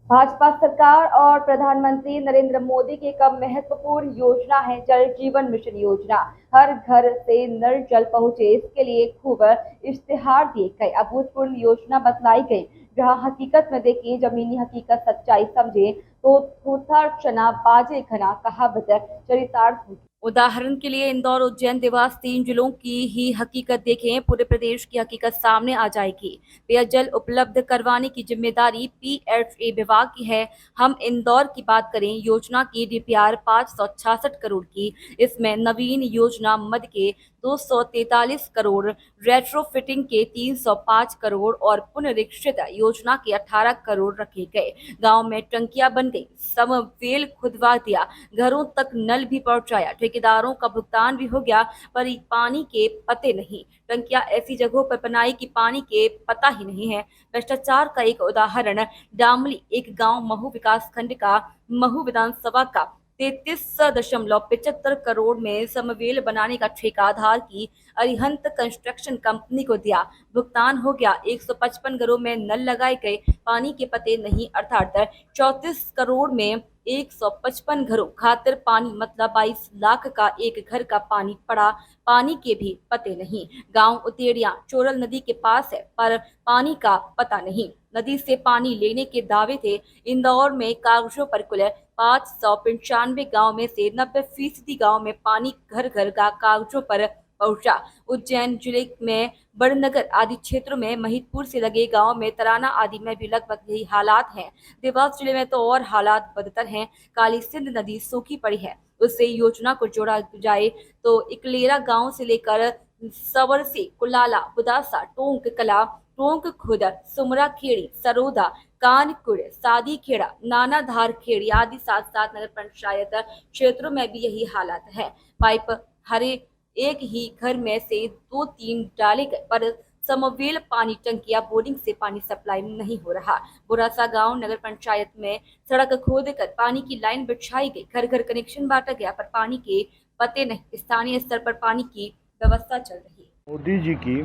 भाजपा सरकार और प्रधानमंत्री नरेंद्र मोदी की एक महत्वपूर्ण योजना है जल जीवन मिशन योजना। हर घर से नल जल पहुंचे, इसके लिए खूब इश्तिहार दिए गए, अभूतपूर्व योजना बतलाई गई। जहां हकीकत में देखिए, जमीनी हकीकत सच्चाई समझे तो थोथा चना बाजे घना कहावत चरितार्थ होगी। उदाहरण के लिए इंदौर, उज्जैन, देवास, 3 जिलों की ही हकीकत देखें, पूरे प्रदेश की हकीकत सामने आ जाएगी। पेयजल उपलब्ध करवाने की जिम्मेदारी पीएचई विभाग की है। हम इंदौर की बात करें, योजना की डीपीआर 566 करोड़ की। इसमें नवीन योजना मद के 243 करोड़, रेट्रोफिटिंग के 305 करोड़ और पुनरीक्षित योजना के 18 करोड़ रखे गए। गांव में टंकियां बन गई, समवेल खुदवा दिया, घरों तक नल भी पहुंचाया, ठेकेदारों का भुगतान भी हो गया, पर पानी के पते नहीं। टंकियां ऐसी जगहों पर बनाई कि पानी के पता ही नहीं है। भ्रष्टाचार का एक उदाहरण डामली, एक गांव महू विकास खंड का, महू विधानसभा का 33.75 करोड़ में समवेल बनाने का ठेका आधार की अरिहंत कंस्ट्रक्शन कंपनी को दिया। भुगतान हो गया, 155 घरों में नल लगाए गए, पानी के पते नहीं, अर्थात 34 करोड़ में 155 घरों खातिर पानी, मतलब 22 लाख का एक घर का पानी पड़ा, पानी के भी पते नहीं। गांव उतेड़िया चोरल नदी के पास है, पर पानी का पता नहीं। नदी से पानी लेने के दावे थे। इंदौर में कागजों पर कुल 595 गांव में से 90% गांव में पानी घर घर का कागजों पर पहुंचा। उज्जैन जिले में बड़नगर आदि क्षेत्रों में, महिदपुर से लगे गांव में, तराना आदि में भी लगभग यही हालात हैं। देवास जिले में तो और हालात बदतर हैं। काली सिंध नदी सूखी पड़ी है। उससे योजना को जोड़ा जाए तो इकलेरा गांव से लेकर सवरसी, कुलाला, बुदासा, टोंक कला, टोंक खुद, सुमरा खेड़ी, सरोदा, कानकुड़, सादी खेड़ा, नानाधार खेड़ी आदि साथ साथ नगर पंचायत क्षेत्रों में भी यही हालात है। पाइप हरे एक ही घर में से 2-3 डाले गए, पर समवेल पानी टंकियां बोरिंग से पानी सप्लाई नहीं हो रहा। बुरासा गांव नगर पंचायत में सड़क खोद कर पानी की लाइन बिछाई गई, घर घर कनेक्शन बांटा गया, पर पानी के पते नहीं। स्थानीय स्तर पर पानी की व्यवस्था चल रही। मोदी जी की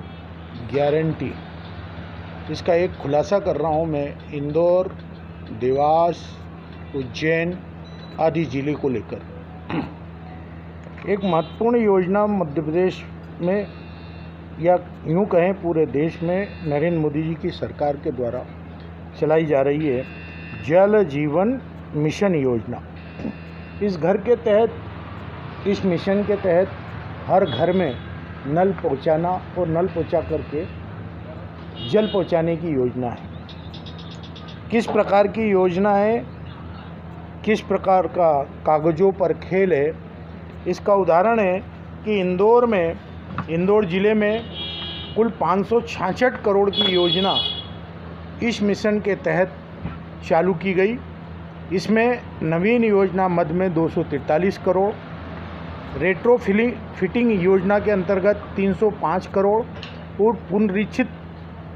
गारंटी, इसका एक खुलासा कर रहा हूँ मैं इंदौर, देवास, उज्जैन आदि जिले को लेकर। एक महत्वपूर्ण योजना मध्य प्रदेश में, या यूँ कहें पूरे देश में, नरेंद्र मोदी जी की सरकार के द्वारा चलाई जा रही है, जल जीवन मिशन योजना। इस घर के तहत, इस मिशन के तहत हर घर में नल पहुंचाना और नल पहुंचा करके जल पहुंचाने की योजना है। किस प्रकार की योजना है, किस प्रकार का कागज़ों पर खेल है, इसका उदाहरण है कि इंदौर ज़िले में कुल 566 करोड़ की योजना इस मिशन के तहत चालू की गई। इसमें नवीन योजना मद में 243 करोड़, रेट्रो फिटिंग योजना के अंतर्गत 305 करोड़ और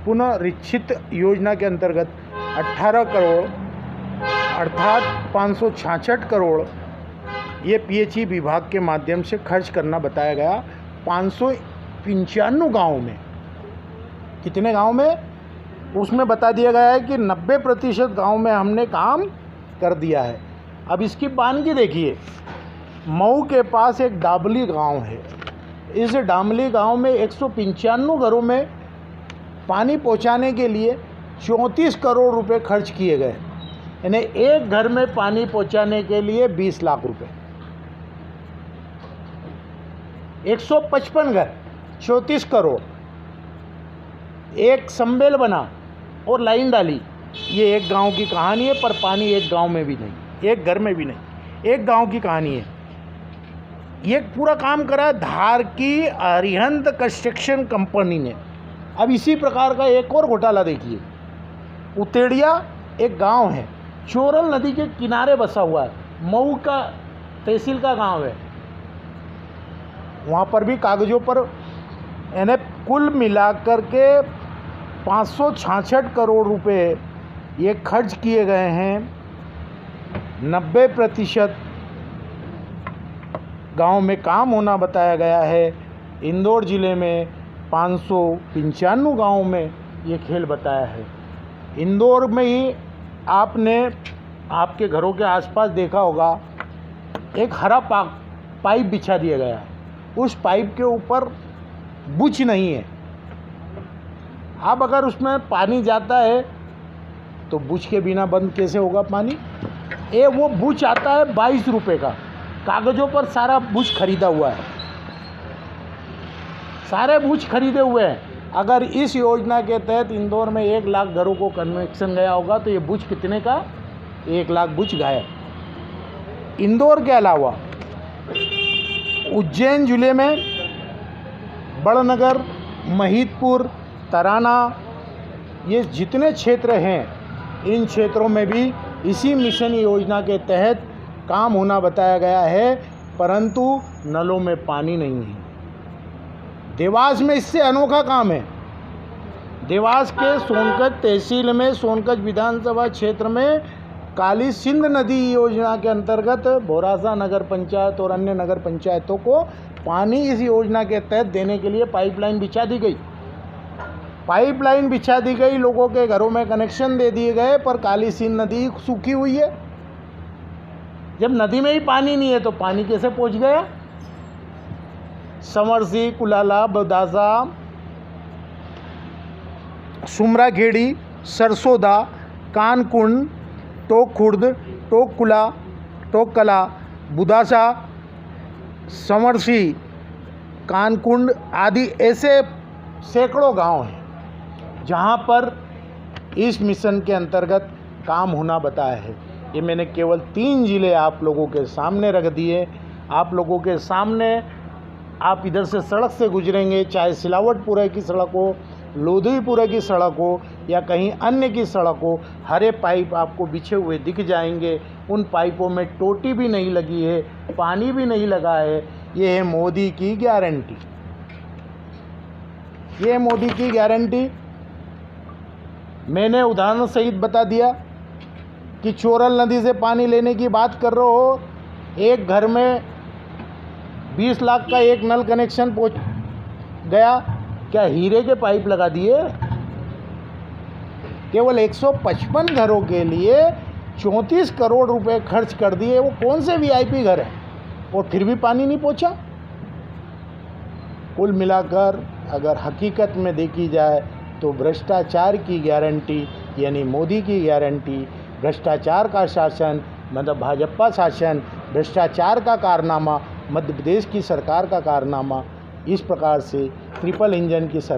पुनरीक्षित योजना के अंतर्गत 18 करोड़, अर्थात 566 करोड़ ये पीएचई विभाग के माध्यम से खर्च करना बताया गया। 595 गाँव में, कितने गांव में, उसमें बता दिया गया है कि 90% गाँव में हमने काम कर दिया है। अब इसकी बानगी देखिए, मऊ के पास एक डाबली गांव है। इस डामली गांव में 195 घरों में पानी पहुंचाने के लिए 34 करोड़ रुपए खर्च किए गए। यानी एक घर में पानी पहुंचाने के लिए 20 लाख रुपए। 155 घर, 34 करोड़, एक संबेल बना और लाइन डाली। ये एक गांव की कहानी है, पर पानी एक गांव में भी नहीं, एक घर में भी नहीं, एक गांव की कहानी है। ये पूरा काम करा धार की अरिहंत कंस्ट्रक्शन कंपनी ने। अब इसी प्रकार का एक और घोटाला देखिए। उतेड़िया एक गांव है, चोरल नदी के किनारे बसा हुआ है, मऊ का तहसील का गांव है। वहाँ पर भी कागज़ों पर यानी कुल मिलाकर के 566 करोड़ रुपए ये खर्च किए गए हैं। 90% गांव में काम होना बताया गया है। इंदौर ज़िले में 595 गाँव में ये खेल बताया है। इंदौर में ही आपने आपके घरों के आसपास देखा होगा, एक हरा पाइप बिछा दिया गया है। उस पाइप के ऊपर बुच नहीं है। अब अगर उसमें पानी जाता है तो बुच के बिना बंद कैसे होगा पानी? वो बुच आता है 22 रुपये का, कागज़ों पर सारा बुच खरीदा हुआ है, सारे बुच खरीदे हुए हैं। अगर इस योजना के तहत इंदौर में 1 लाख घरों को कनेक्शन गया होगा तो ये बुच कितने का? 1 लाख बुच गायब। इंदौर के अलावा उज्जैन जिले में बड़नगर, महिदपुर, तराना, ये जितने क्षेत्र हैं, इन क्षेत्रों में भी इसी मिशन योजना के तहत काम होना बताया गया है, परंतु नलों में पानी नहीं है। देवास में इससे अनोखा काम है। देवास के सोनकत तहसील में, सोनकत विधानसभा क्षेत्र में काली सिंध नदी योजना के अंतर्गत भोरासा नगर पंचायत और अन्य नगर पंचायतों को पानी इस योजना के तहत देने के लिए पाइपलाइन बिछा दी गई। पाइपलाइन बिछा दी गई, लोगों के घरों में कनेक्शन दे दिए गए, पर काली सिंध नदी सूखी हुई है। जब नदी में ही पानी नहीं है तो पानी कैसे पहुंच गया? समरसी, कुलाला, बदासा, सुमराखेड़ी, सरसोदा, कानकुंड, टोक खुर्द, टोक कुला, टोक कला, बुदासा, समरसी, कानकुंड आदि ऐसे सैकड़ों गांव हैं जहां पर इस मिशन के अंतर्गत काम होना बताया है। ये मैंने केवल 3 ज़िले आप लोगों के सामने रख दिए। आप लोगों के सामने, आप इधर से सड़क से गुजरेंगे, चाहे सिलावटपुरे की सड़क हो, लोधीपुरे की सड़क हो या कहीं अन्य की सड़क हो, हरे पाइप आपको बिछे हुए दिख जाएंगे। उन पाइपों में टोटी भी नहीं लगी है, पानी भी नहीं लगा है। ये है मोदी की गारंटी। ये है मोदी की गारंटी। मैंने उदाहरण सहित बता दिया कि चोरल नदी से पानी लेने की बात कर रहे हो, एक घर में 20 लाख का एक नल कनेक्शन पहुँच गया, क्या हीरे के पाइप लगा दिए? केवल 155 घरों के लिए 34 करोड़ रुपए खर्च कर दिए। वो कौन से वीआईपी घर है? और फिर भी पानी नहीं पहुंचा। कुल मिलाकर अगर हकीकत में देखी जाए तो भ्रष्टाचार की गारंटी यानी मोदी की गारंटी, भ्रष्टाचार का शासन मतलब भाजपा शासन, भ्रष्टाचार का कारनामा मध्य प्रदेश की सरकार का कारनामा, इस प्रकार से ट्रिपल इंजन की सरकार